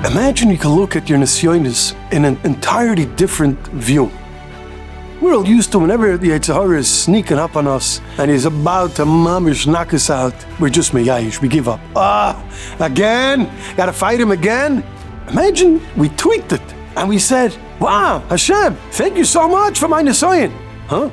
Imagine you can look at your Nisyonis in an entirely different view. We're all used to whenever the Yetzer Hara is sneaking up on us and he's about to mamish knock us out, we're just meyayish, we give up. Again? Gotta fight him again? Imagine we tweaked it and we said, wow, Hashem, thank you so much for my Nisayon. Huh?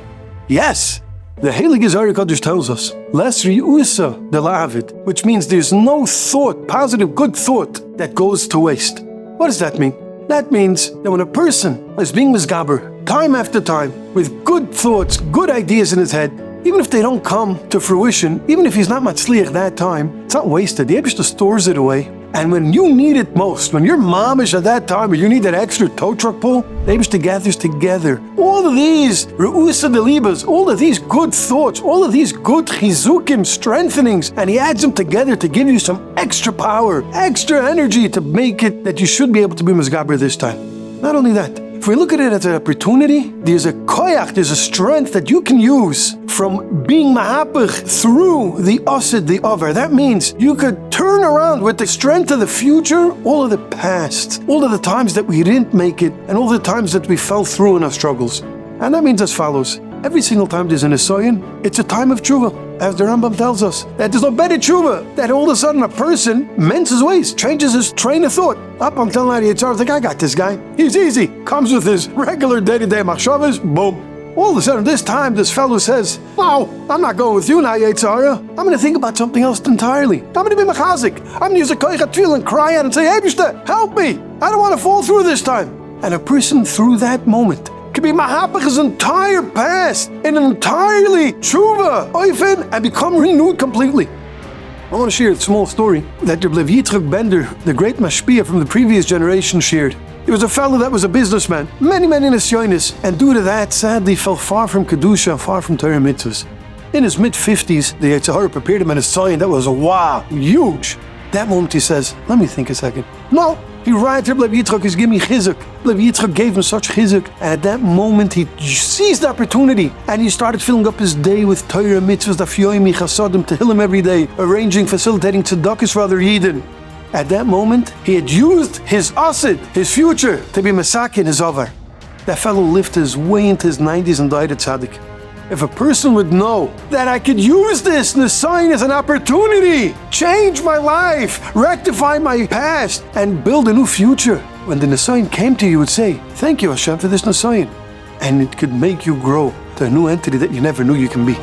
Yes. The Heilige Zohar Kodesh tells us, Les ri'usa de la'avid, which means there's no thought, positive, good thought, that goes to waste. What does that mean? That means that when a person is being misgaber, time after time, with good thoughts, good ideas in his head, even if they don't come to fruition, even if he's not matzliach that time, it's not wasted. The Eibishter stores it away. And when you need it most, when you're mamish at that time, or you need that extra tow truck pull, the Eibishter gathers together all of these re'usa delibas, all of these good thoughts, all of these good chizukim, strengthenings, and he adds them together to give you some extra power, extra energy to make it that you should be able to be mizgaber this time. Not only that, if we look at it as an opportunity, there's a koyach, there's a strength that you can use from being mahapach through the asid, the over. That means you could turn around with the strength of the future, all of the past, all of the times that we didn't make it, and all the times that we fell through in our struggles. And that means as follows. Every single time there's an Nisayon, it's a time of tshuva. As the Rambam tells us, that there's no better tshuva, that all of a sudden a person mends his ways, changes his train of thought. Up until now, the Yitzhar, like, I got this guy. He's easy. Comes with his regular day-to-day machshavas, boom. All of a sudden, this time, this fellow says, wow, I'm not going with you now, Yitzhar. I'm going to think about something else entirely. I'm going to be mechazik. I'm going to use a koyach tefillah and cry out and say, Eibishter, help me. I don't want to fall through this time. And a person through that moment can be mahapach his entire past in an entirely tshuva, oifen, and become renewed completely. I want to share a small story that Rabbi Yitzchak Bender, the great mashpia from the previous generation, shared. He was a fellow that was a businessman, many nisyonis, and due to that, sadly, fell far from kedusha, far from Torah mitzvahs. In his mid-50s, the Yetzer Hara prepared him an Nisayon that was wow, huge. That moment he says, let me think a second. No, he ran to Rabbi Yitzchak, he's giving me chizuk. Rabbi Yitzchak gave him such chizuk, and at that moment he seized the opportunity, and he started filling up his day with Torah mitzvahs, dafyoimi, chasadim, tehillim every day, arranging, facilitating tzedakahs for other yidden. At that moment, he had used his asid, his future, to be masak in his avar. That fellow lived his way into his 90s and died at tzaddik. If a person would know that I could use this Nisayon as an opportunity, change my life, rectify my past, and build a new future, when the Nisayon came to you, you would say, thank you Hashem for this Nisayon. And it could make you grow to a new entity that you never knew you can be.